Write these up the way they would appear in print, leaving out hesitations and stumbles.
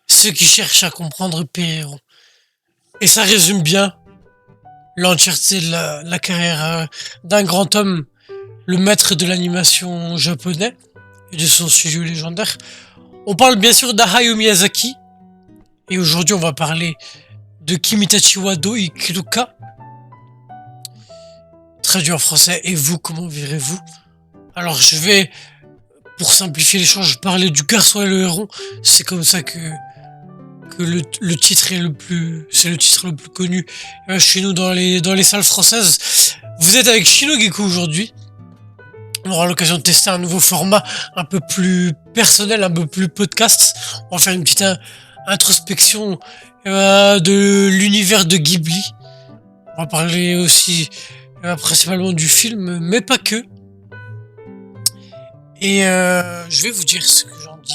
Ceux qui cherchent à comprendre périront. Et ça résume bien l'entièreté de la carrière d'un grand homme, le maître de l'animation japonais et de son studio légendaire. On parle bien sûr d'Hayao Miyazaki, et aujourd'hui on va parler de Kimitachi Wado Ikiruka, traduit en français « Et vous, comment virez-vous ?» Alors je vais, pour simplifier l'échange, parler du garçon et le héron. C'est comme ça que le titre est c'est le titre le plus connu chez nous dans les salles françaises. Vous êtes avec Shinogeku aujourd'hui. On aura l'occasion de tester un nouveau format un peu plus personnel, un peu plus podcast. On va faire une petite introspection de l'univers de Ghibli. On va parler aussi principalement du film, mais pas que. Et je vais vous dire ce que j'en dis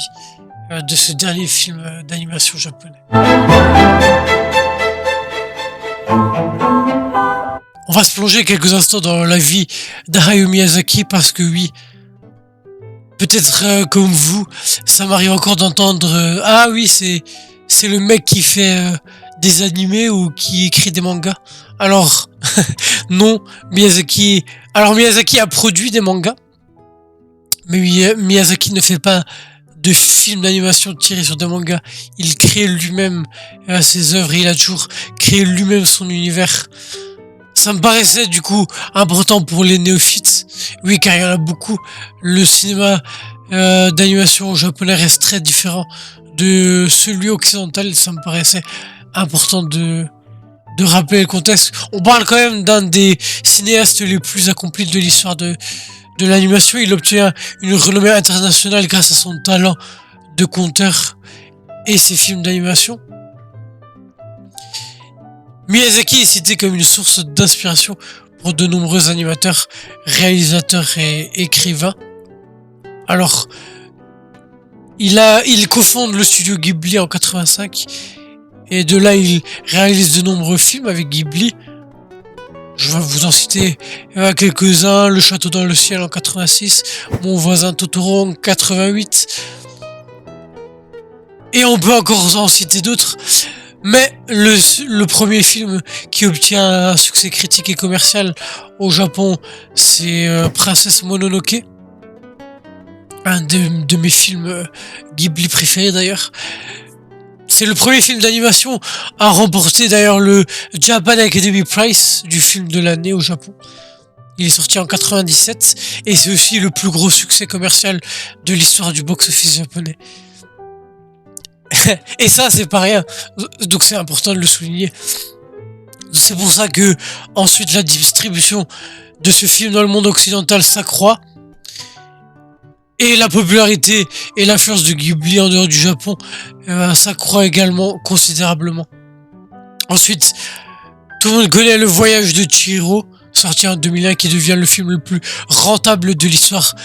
de ce dernier film d'animation japonais. On va se plonger quelques instants dans la vie d'Hayao Miyazaki parce que oui, peut-être comme vous, ça m'arrive encore d'entendre ah oui, c'est le mec qui fait des animés ou qui écrit des mangas. Alors non, Miyazaki a produit des mangas, mais Miyazaki ne fait pas de films d'animation tirés sur des mangas. Il crée lui-même ses œuvres et il a toujours créé lui-même son univers. Ça me paraissait du coup important pour les néophytes. Oui, car il y en a beaucoup. Le cinéma d'animation japonais reste très différent de celui occidental. Ça me paraissait important de rappeler le contexte. On parle quand même d'un des cinéastes les plus accomplis de l'histoire de l'animation. Il obtient une renommée internationale grâce à son talent de conteur et ses films d'animation. Miyazaki est cité comme une source d'inspiration pour de nombreux animateurs, réalisateurs et écrivains. Alors, il cofonde le studio Ghibli en 85 et de là il réalise de nombreux films avec Ghibli. Je vais vous en citer quelques-uns. Le Château dans le ciel en 86, Mon voisin Totoro en 88. Et on peut encore en citer d'autres. Mais le premier film qui obtient un succès critique et commercial au Japon, c'est Princesse Mononoke. Un de mes films Ghibli préférés d'ailleurs. C'est le premier film d'animation à remporter d'ailleurs le Japan Academy Prize du film de l'année au Japon. Il est sorti en 97 et c'est aussi le plus gros succès commercial de l'histoire du box-office japonais. Et ça, c'est pas rien. Donc c'est important de le souligner. C'est pour ça que ensuite la distribution de ce film dans le monde occidental s'accroît. Et la popularité et l'influence de Ghibli en dehors du Japon s'accroît également considérablement. Ensuite, tout le monde connaît Le Voyage de Chihiro, sorti en 2001, qui devient le film le plus rentable de l'histoire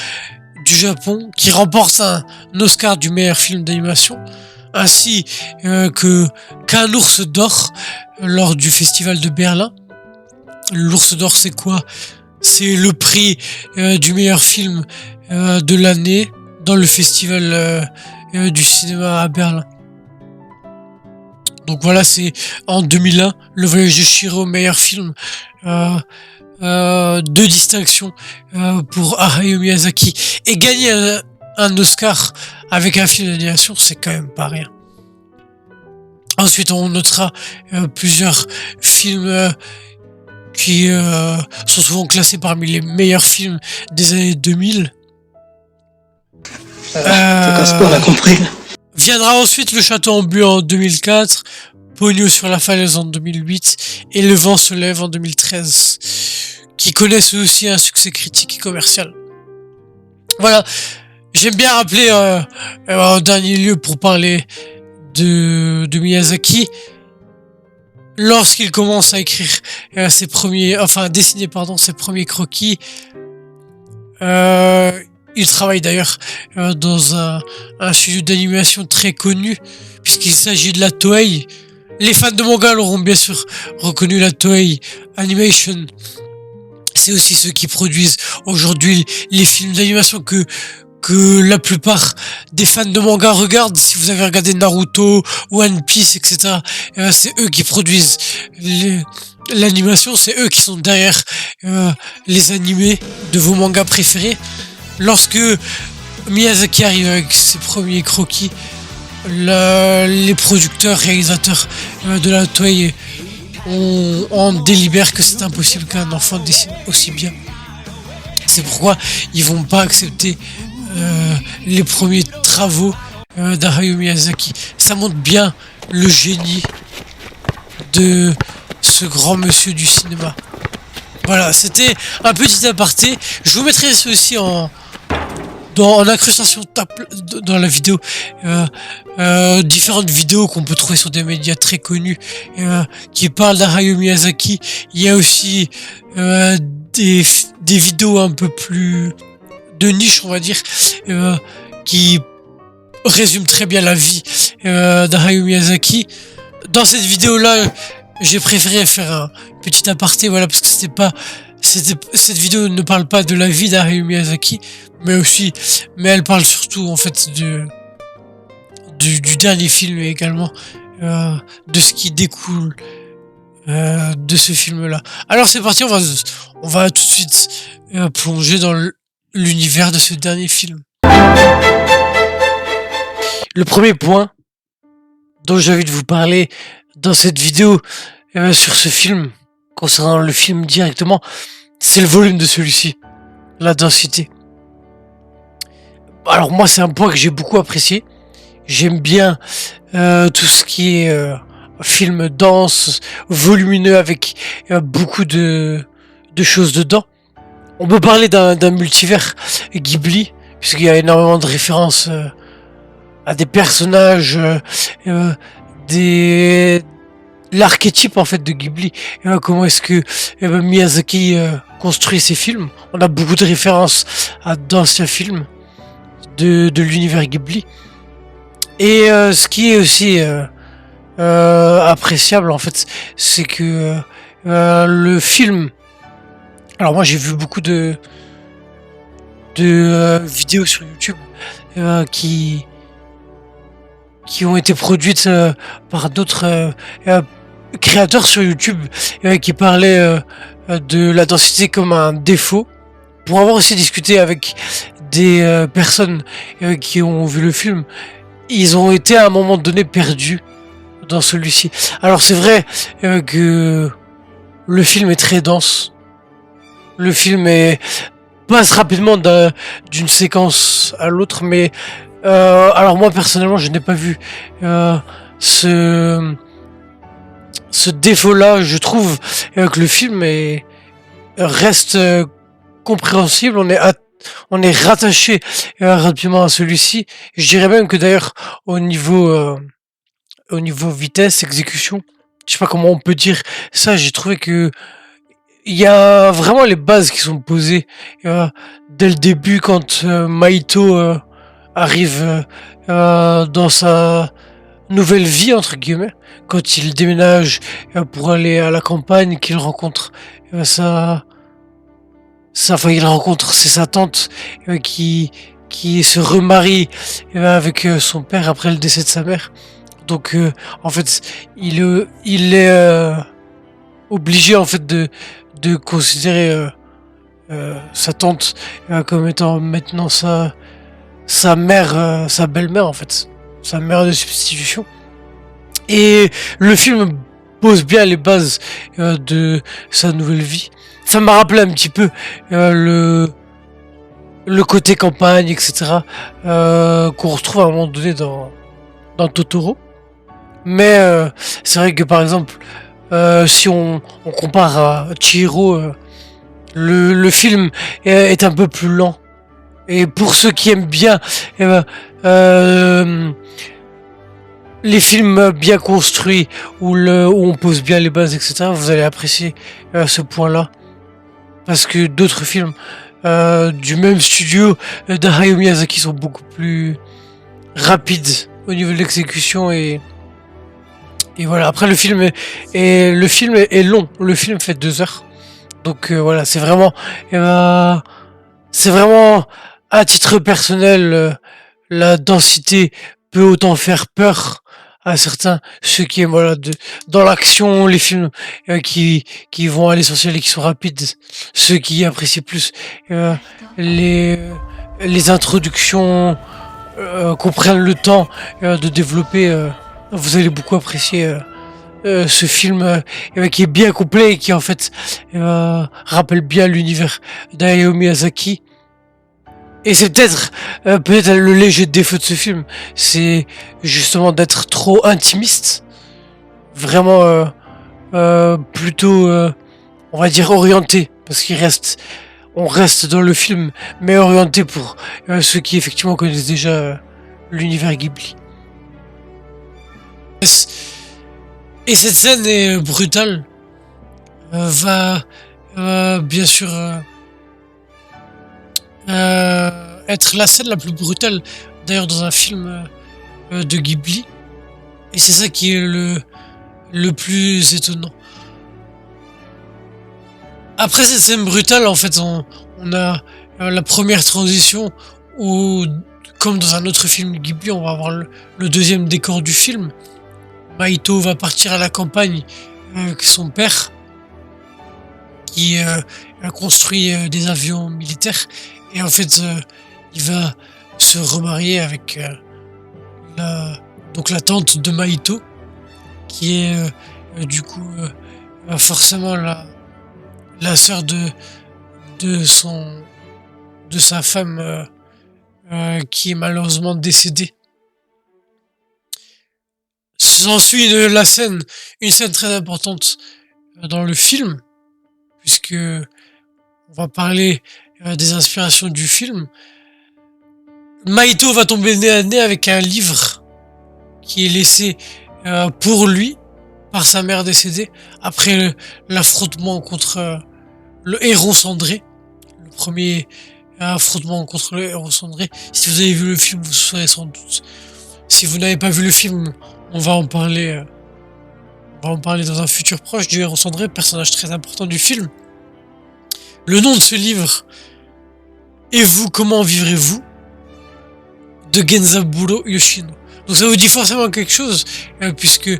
du Japon, qui remporte un Oscar du meilleur film d'animation, ainsi qu'un ours d'or lors du festival de Berlin. L'ours d'or, c'est quoi ? C'est le prix du meilleur film de l'année dans le festival du cinéma à Berlin. Donc voilà, c'est en 2001, Le Voyage de Chihiro, meilleur film. Deux distinctions pour Hayao Miyazaki. Et gagner un Oscar avec un film d'animation, c'est quand même pas rien. Ensuite, on notera plusieurs films qui sont souvent classés parmi les meilleurs films des années 2000. On a compris. Viendra ensuite Le Château en buis en 2004, Pogno sur la falaise en 2008 et Le vent se lève en 2013, qui connaissent aussi un succès critique et commercial. Voilà, j'aime bien rappeler en dernier lieu pour parler de Miyazaki, lorsqu'il commence à écrire dessiner ses premiers croquis. Il travaille d'ailleurs dans un studio d'animation très connu, puisqu'il s'agit de la Toei. Les fans de manga l'auront bien sûr reconnu, la Toei Animation. C'est aussi ceux qui produisent aujourd'hui les films d'animation que que la plupart des fans de manga regardent. Si vous avez regardé Naruto, One Piece, etc., c'est eux qui produisent l'animation, c'est eux qui sont derrière les animés de vos mangas préférés. Lorsque Miyazaki arrive avec ses premiers croquis, les producteurs, réalisateurs de la Toei on délibère que c'est impossible qu'un enfant dessine aussi bien. C'est pourquoi ils vont pas accepter les premiers travaux d'Hayao Miyazaki. Ça montre bien le génie de ce grand monsieur du cinéma. Voilà, c'était un petit aparté. Je vous mettrai ceci en incrustation dans la vidéo. Différentes vidéos qu'on peut trouver sur des médias très connus qui parlent d'Hayao Miyazaki. Il y a aussi des vidéos un peu plus de niche, on va dire, qui résument très bien la vie d'Hayao Miyazaki. Dans cette vidéo-là, j'ai préféré faire un petit aparté, voilà, parce que cette vidéo ne parle pas de la vie d'Hayao Miyazaki, mais elle parle surtout en fait du dernier film et également de ce qui découle de ce film-là. Alors c'est parti, on va tout de suite plonger dans l'univers de ce dernier film. Le premier point dont j'ai envie de vous parler dans cette vidéo sur ce film, concernant le film directement, c'est le volume de celui-ci, la densité. Alors moi c'est un point que j'ai beaucoup apprécié. J'aime bien tout ce qui est film dense, volumineux avec beaucoup de choses dedans. On peut parler d'un multivers Ghibli, puisqu'il y a énormément de références à des personnages, l'archétype en fait de Ghibli. Comment est-ce que Miyazaki construit ses films. On a beaucoup de références à d'anciens films de l'univers Ghibli. Et ce qui est aussi appréciable en fait, c'est que le film. Alors moi j'ai vu beaucoup de vidéos sur YouTube qui ont été produites par d'autres créateurs sur YouTube qui parlaient de la densité comme un défaut. Pour avoir aussi discuté avec des personnes qui ont vu le film, ils ont été à un moment donné perdus dans celui-ci. Alors c'est vrai que le film est très dense. Le film passe rapidement d'une séquence à l'autre, mais alors moi personnellement je n'ai pas vu ce défaut-là. Je trouve que le film reste compréhensible. On est rattaché rapidement à celui-ci. Je dirais même que d'ailleurs au niveau vitesse, exécution, je sais pas comment on peut dire ça, j'ai trouvé que il y a vraiment les bases qui sont posées dès le début quand Maito arrive dans sa nouvelle vie entre guillemets, quand il déménage pour aller à la campagne, qu'il rencontre il rencontre sa tante qui se remarie avec son père après le décès de sa mère. Donc en fait il est obligé en fait de considérer sa tante comme étant maintenant sa mère, sa belle-mère en fait, sa mère de substitution. Et le film pose bien les bases de sa nouvelle vie. Ça m'a rappelé un petit peu le côté campagne, etc. Qu'on retrouve à un moment donné dans Totoro. Mais c'est vrai que par exemple, si on compare à Chihiro, le film est un peu plus lent. Et pour ceux qui aiment bien les films bien construits, où on pose bien les bases, etc., vous allez apprécier ce point-là. Parce que d'autres films du même studio d'Hayao Miyazaki sont beaucoup plus rapides au niveau de l'exécution et voilà. Après le film est long. Le film fait 2 heures. Donc voilà, c'est vraiment À titre personnel, la densité peut autant faire peur à certains, ceux qui aiment voilà, dans l'action, les films qui vont à l'essentiel et qui sont rapides, ceux qui apprécient plus euh, les, les introductions, qu'on prenne le temps de développer, vous allez beaucoup apprécier ce film qui est bien complet et qui en fait rappelle bien l'univers d'Hayao Miyazaki. Et c'est peut-être le léger défaut de ce film, c'est justement d'être trop intimiste, vraiment plutôt on va dire orienté, parce on reste dans le film, mais orienté pour ceux qui effectivement connaissent déjà l'univers Ghibli. Et cette scène est brutale, va bien sûr être la scène la plus brutale d'ailleurs dans un film de Ghibli. Et c'est ça qui est le plus étonnant. Après cette scène brutale, en fait, on a la première transition où, comme dans un autre film Ghibli, on va avoir le deuxième décor du film. Mahito va partir à la campagne avec son père, qui a construit des avions militaires. Et en fait, il va se remarier avec donc la tante de Mahito, qui est du coup forcément la sœur de sa femme qui est malheureusement décédée. S'ensuit une scène très importante dans le film, puisque on va parler des inspirations du film. Mahito va tomber nez à nez avec un livre qui est laissé pour lui par sa mère décédée après l'affrontement contre le héron cendré, le premier affrontement contre le héron cendré. Si vous avez vu le film, vous saurez sans doute. Si vous n'avez pas vu le film, on va en parler dans un futur proche du héron cendré, personnage très important du film. Le nom de ce livre, Et vous, comment vivrez-vous, de Genzaburo Yoshino. Donc ça vous dit forcément quelque chose, puisque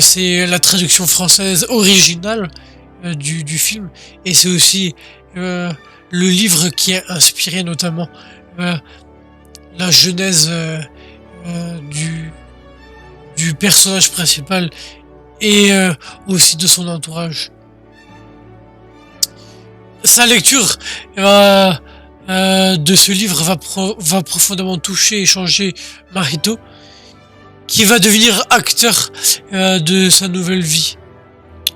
c'est la traduction française originale du film, et c'est aussi le livre qui a inspiré notamment la genèse du personnage principal et aussi de son entourage. Sa lecture de ce livre va profondément toucher et changer Mahito, qui va devenir acteur de sa nouvelle vie,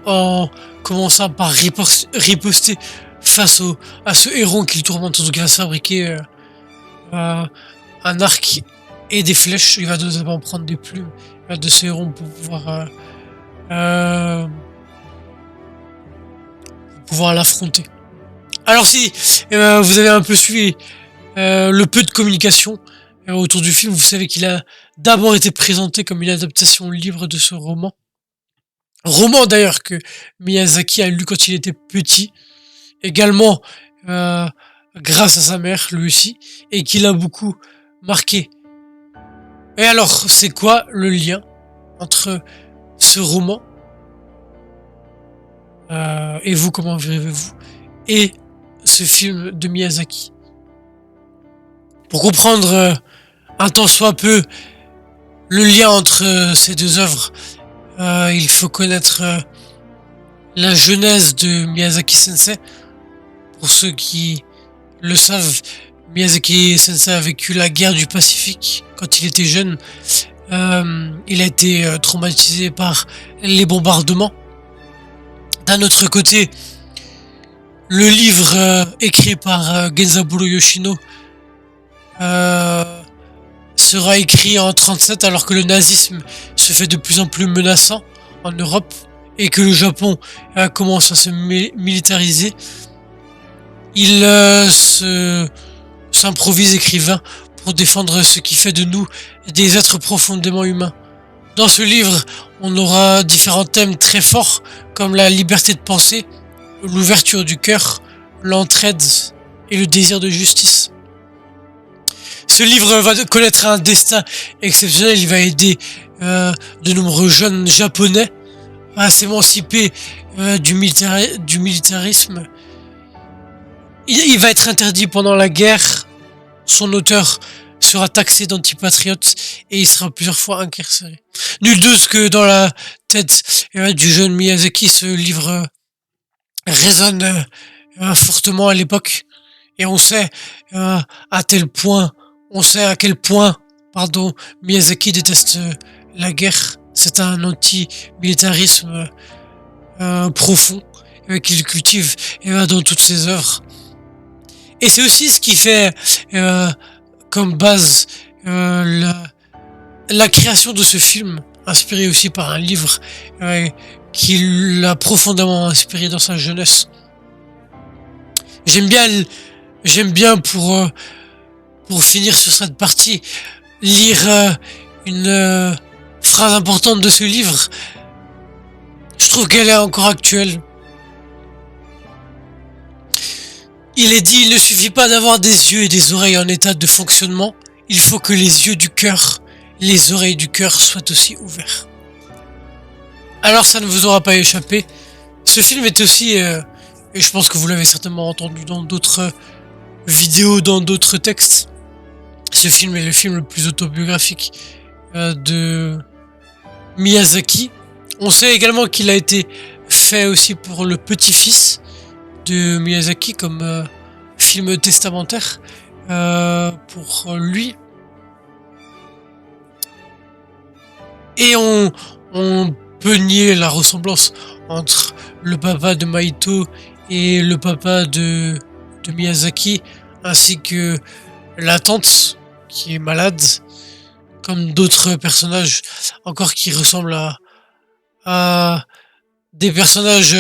en commençant par riposter face à ce héron qu'il tourmente. Donc il va se fabriquer un arc et des flèches. Il va notamment prendre des plumes de ce héron pour pouvoir l'affronter. Alors si vous avez un peu suivi le peu de communication autour du film, vous savez qu'il a d'abord été présenté comme une adaptation libre de ce roman. Roman d'ailleurs que Miyazaki a lu quand il était petit, également grâce à sa mère, lui aussi, et qui l'a beaucoup marqué. Et alors, c'est quoi le lien entre ce roman et vous, comment vivez-vous, et ce film de Miyazaki? Pour comprendre un tant soit peu le lien entre ces deux œuvres, il faut connaître la genèse de Miyazaki Sensei. Pour ceux qui le savent, Miyazaki Sensei a vécu la guerre du Pacifique quand il était jeune. Il a été traumatisé par les bombardements. D'un autre côté, le livre écrit par Genzaburo Yoshino sera écrit en 1937, alors que le nazisme se fait de plus en plus menaçant en Europe et que le Japon commence à se militariser. Il s'improvise écrivain pour défendre ce qui fait de nous des êtres profondément humains. Dans ce livre, on aura différents thèmes très forts comme la liberté de penser, l'ouverture du cœur, l'entraide et le désir de justice. Ce livre va connaître un destin exceptionnel. Il va aider de nombreux jeunes japonais à s'émanciper du militarisme. Il va être interdit pendant la guerre. Son auteur sera taxé d'antipatriote et il sera plusieurs fois incarcéré. Nul doute que dans la tête du jeune Miyazaki, ce livre résonne fortement à l'époque. Et on sait à quel point, Miyazaki déteste la guerre. C'est un anti-militarisme profond qu'il cultive dans toutes ses œuvres. Et c'est aussi ce qui fait comme base la création de ce film, inspiré aussi par un livre qui l'a profondément inspiré dans sa jeunesse. J'aime bien pour finir sur cette partie, lire une phrase importante de ce livre. Je trouve qu'elle est encore actuelle. Il est dit, il ne suffit pas d'avoir des yeux et des oreilles en état de fonctionnement, il faut que les yeux du cœur, les oreilles du cœur soient aussi ouverts. Alors ça ne vous aura pas échappé, ce film est aussi, et je pense que vous l'avez certainement entendu dans d'autres vidéos, dans d'autres textes, ce film est le film le plus autobiographique de Miyazaki. On sait également qu'il a été fait aussi pour le petit-fils de Miyazaki comme film testamentaire pour lui. Et on peut nier la ressemblance entre le papa de Maito et le papa de Miyazaki, ainsi que la tante qui est malade, comme d'autres personnages encore qui ressemblent à des personnages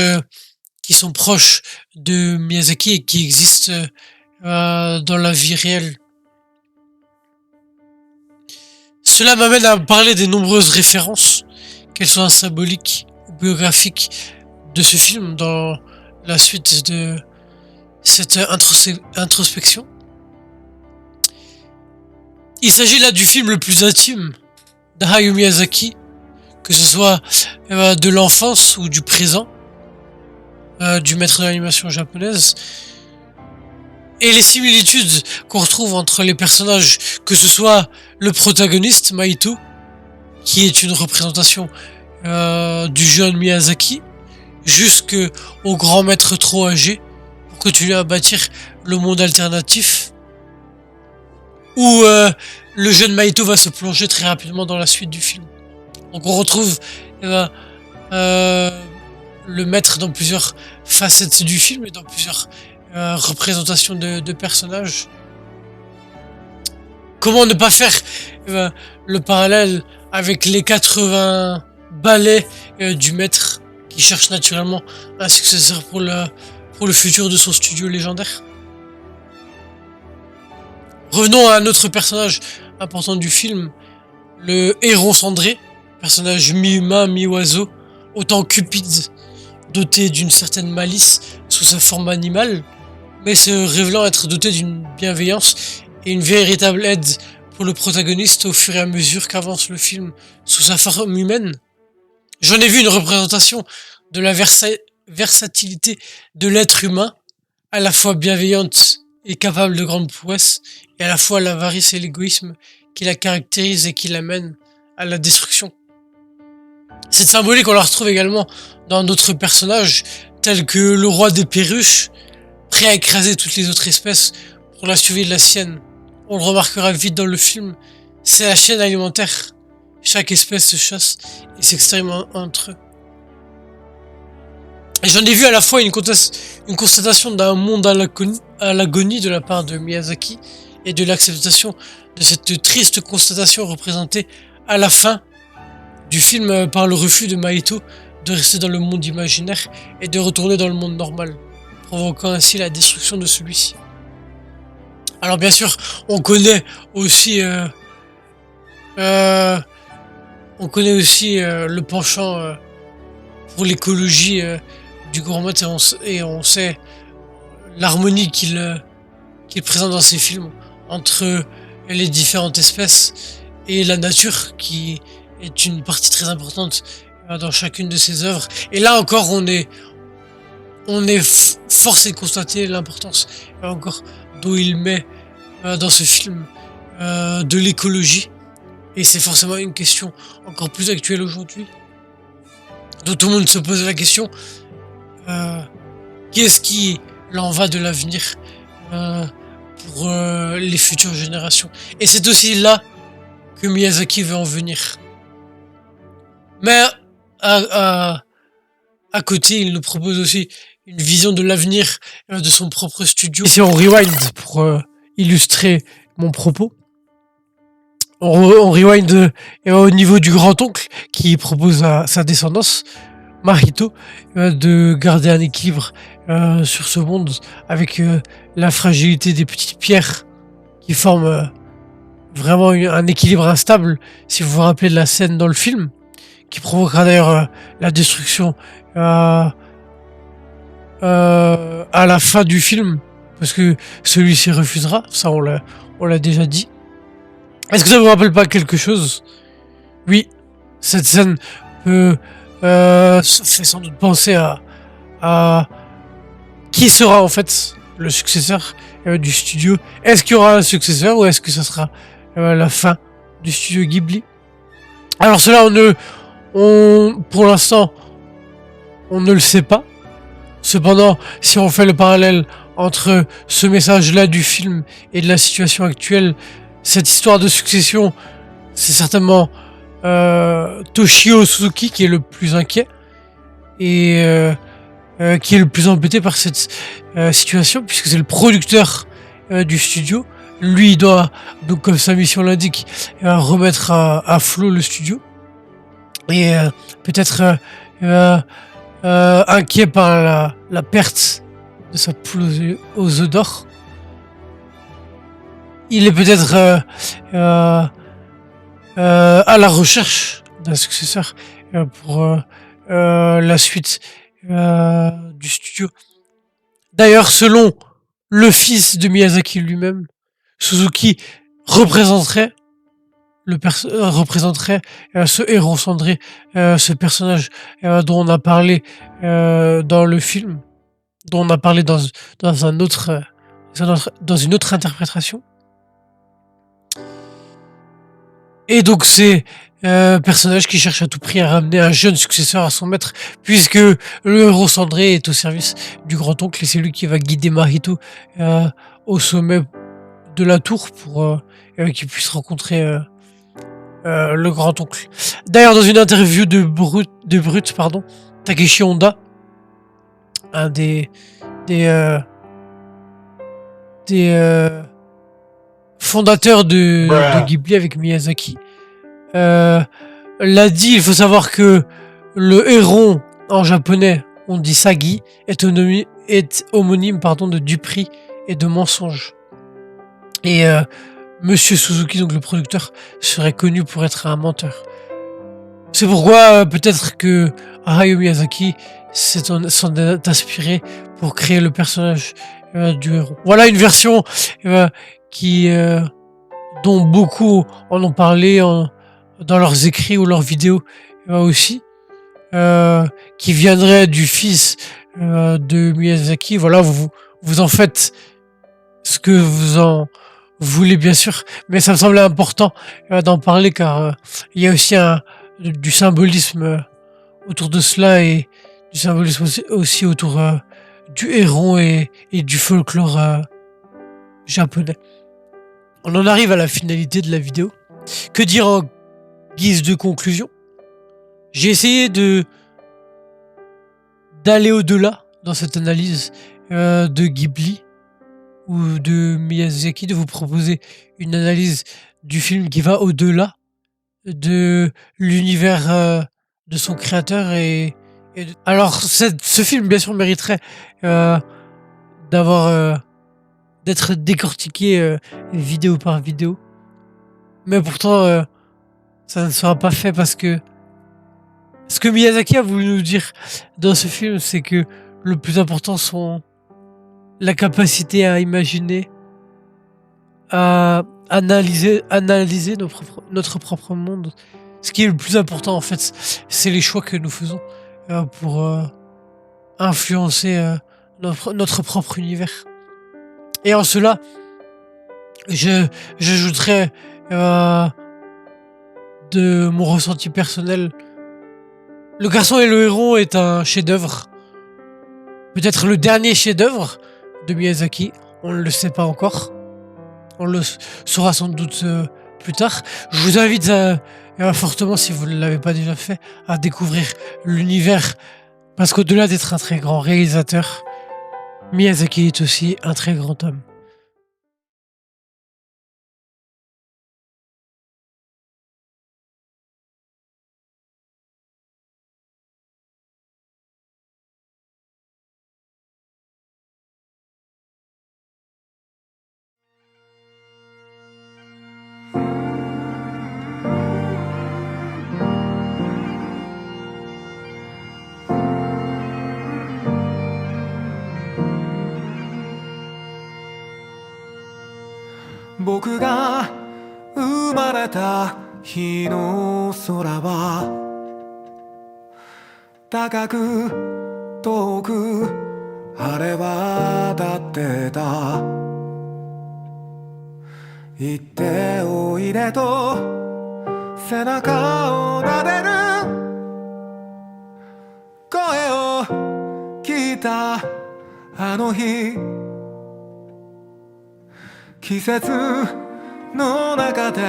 qui sont proches de Miyazaki et qui existent dans la vie réelle. Cela m'amène à parler des nombreuses références, qu'elles soient symboliques ou biographiques, de ce film dans la suite de cette introspection. Il s'agit là du film le plus intime d'Hayao Miyazaki, que ce soit de l'enfance ou du présent, du maître de l'animation japonaise. Et les similitudes qu'on retrouve entre les personnages, que ce soit le protagoniste, Maito, qui est une représentation du jeune Miyazaki, jusqu'au grand maître trop âgé, pour continuer à bâtir le monde alternatif, où le jeune Maito va se plonger très rapidement dans la suite du film. Donc on retrouve le maître dans plusieurs facettes du film et dans plusieurs représentations de personnages. Comment ne pas faire le parallèle avec les 80 ballets du maître qui cherche naturellement un successeur pour le futur de son studio légendaire. Revenons à un autre personnage important du film, le héron cendré, personnage mi-humain, mi-oiseau, autant cupide, doté d'une certaine malice sous sa forme animale, mais se révélant être doté d'une bienveillance et une véritable aide pour le protagoniste au fur et à mesure qu'avance le film sous sa forme humaine. J'en ai vu une représentation de la versatilité de l'être humain, à la fois bienveillante et capable de grandes prouesses, et à la fois l'avarice et l'égoïsme qui la caractérisent et qui l'amènent à la destruction. Cette symbolique, on la retrouve également dans d'autres personnages, tels que le roi des perruches, prêt à écraser toutes les autres espèces pour la survie de la sienne. On le remarquera vite dans le film, c'est la chaîne alimentaire. Chaque espèce se chasse et s'extermine entre eux. Et j'en ai vu à la fois une constatation d'un monde à l'agonie de la part de Miyazaki et de l'acceptation de cette triste constatation représentée à la fin du film par le refus de Maito de rester dans le monde imaginaire et de retourner dans le monde normal, provoquant ainsi la destruction de celui-ci. Alors bien sûr, on connaît aussi le penchant pour l'écologie du grand maître et on sait l'harmonie qu'il présente dans ses films entre les différentes espèces et la nature qui est une partie très importante dans chacune de ses œuvres. Et là encore, on est forcé de constater l'importance encore dont il met dans ce film de l'écologie. Et c'est forcément une question encore plus actuelle aujourd'hui, dont tout le monde se pose la question qu'est-ce qui l'en va de l'avenir pour les futures générations. Et c'est aussi là que Miyazaki veut en venir. Mais à côté, il nous propose aussi une vision de l'avenir de son propre studio. Ici, on rewind pour illustrer mon propos. On rewind au niveau du grand-oncle qui propose à sa descendance, Mahito, de garder un équilibre sur ce monde avec la fragilité des petites pierres qui forment vraiment un équilibre instable. Si vous vous rappelez de la scène dans le film, qui provoquera d'ailleurs la destruction à la fin du film, parce que celui-ci refusera, ça on l'a déjà dit. Est-ce que ça vous rappelle pas quelque chose? Oui, cette scène peut fait sans doute penser à qui sera en fait le successeur du studio. Est-ce qu'il y aura un successeur ou est-ce que ça sera la fin du studio Ghibli? Alors cela, pour l'instant, on ne le sait pas. Cependant, si on fait le parallèle entre ce message-là du film et de la situation actuelle, cette histoire de succession, c'est certainement Toshio Suzuki qui est le plus inquiet et qui est le plus embêté par cette situation, puisque c'est le producteur du studio. Lui, il doit, donc comme sa mission l'indique, remettre à flot le studio. Et peut-être inquiet par la perte de sa poule aux œufs d'or. Il est peut-être à la recherche d'un successeur pour la suite du studio. D'ailleurs, selon le fils de Miyazaki lui-même, Suzuki représenterait ce héros cendré, ce personnage dont on a parlé dans le film, dont on a parlé dans une autre interprétation. Et donc c'est personnage qui cherche à tout prix à ramener un jeune successeur à son maître, puisque le héros cendré est au service du grand-oncle et c'est lui qui va guider Mahito au sommet de la tour pour qu'il puisse rencontrer le grand-oncle. D'ailleurs, dans une interview de Brut, Takeshi Honda, un des fondateurs de Ghibli avec Miyazaki, l'a dit. Il faut savoir que le héron en japonais, on dit Sagi, est homonyme de duperie et de mensonge. Et Monsieur Suzuki, donc le producteur, serait connu pour être un menteur. C'est pourquoi peut-être que Hayao Miyazaki s'en est inspiré pour créer le personnage du héros. Voilà une version dont beaucoup en ont parlé dans leurs écrits ou leurs vidéos aussi, qui viendrait du fils de Miyazaki. Voilà, vous en faites ce que vous en voulez, bien sûr, mais ça me semblait important d'en parler car il y a aussi du symbolisme autour de cela et du symbolisme aussi autour du héron et du folklore japonais. On en arrive à la finalité de la vidéo. Que dire en guise de conclusion? J'ai essayé d'aller au-delà dans cette analyse de Ghibli ou de Miyazaki, de vous proposer une analyse du film qui va au-delà de l'univers de son créateur alors ce film bien sûr mériterait d'être décortiqué vidéo par vidéo, mais pourtant ça ne sera pas fait parce que ce que Miyazaki a voulu nous dire dans ce film, c'est que le plus important sont la capacité à imaginer, à analyser notre propre monde. Ce qui est le plus important en fait, c'est les choix que nous faisons pour influencer notre propre univers. Et en cela, j'ajouterais de mon ressenti personnel. Le garçon et le héros est un chef-d'œuvre. Peut-être le dernier chef-d'œuvre de Miyazaki. On ne le sait pas encore. On le saura sans doute plus tard. Je vous invite fortement, si vous ne l'avez pas déjà fait, à découvrir l'univers. Parce qu'au-delà d'être un très grand réalisateur, Miyazaki est aussi un très grand homme.僕が生まれた日の空は高く遠く晴れ渡ってた。行っておいでと背中を撫でる声を聞いたあの日、季節の中で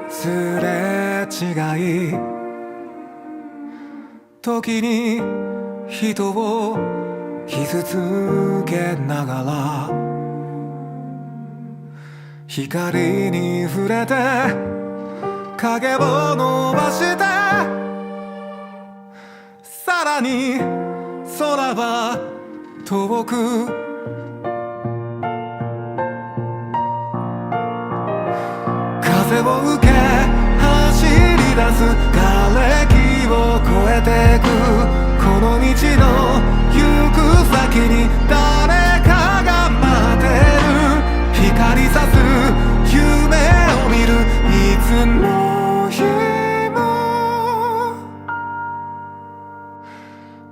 すれ違い、時に人を傷つけながら光に触れて影を伸ばして、さらに空は遠く風を受け走り出す瓦礫を越えてく、この道の行く先に誰かが待ってる、光さす夢を見るいつの日も、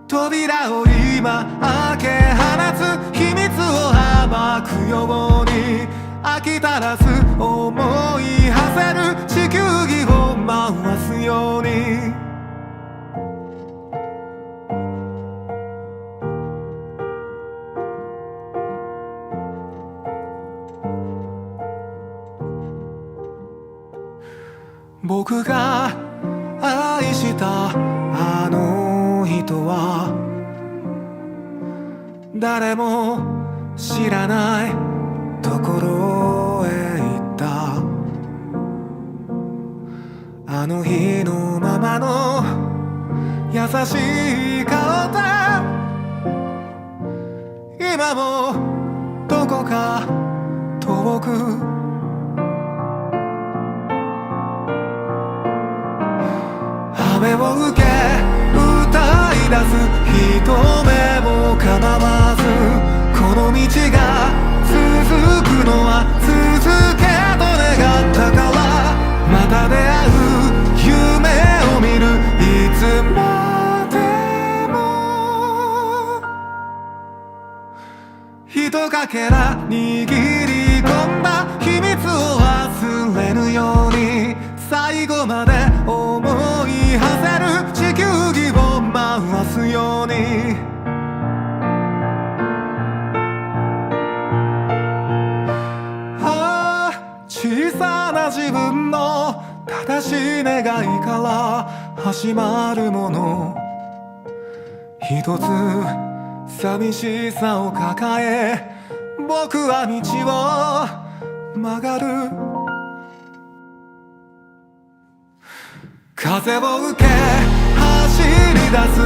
扉を今開け放つ秘密を暴くように、飽き足らず思い馳せる地球儀を回すように、僕が愛したあの人は誰も知らないところへ行った。あの日のままの優しい顔で今もどこか遠く雨を受け歌い出す人目も構わず、この道が続くのは続けと願ったから、また出会う夢を見るいつまでも、ひとかけら握り込んだ秘密を忘れぬように、最後まで思い馳せる地球儀を回すように、小さな自分の正しい願いから始まるもの、一つ寂しさを抱え僕は道を曲がる、風を受け走り出す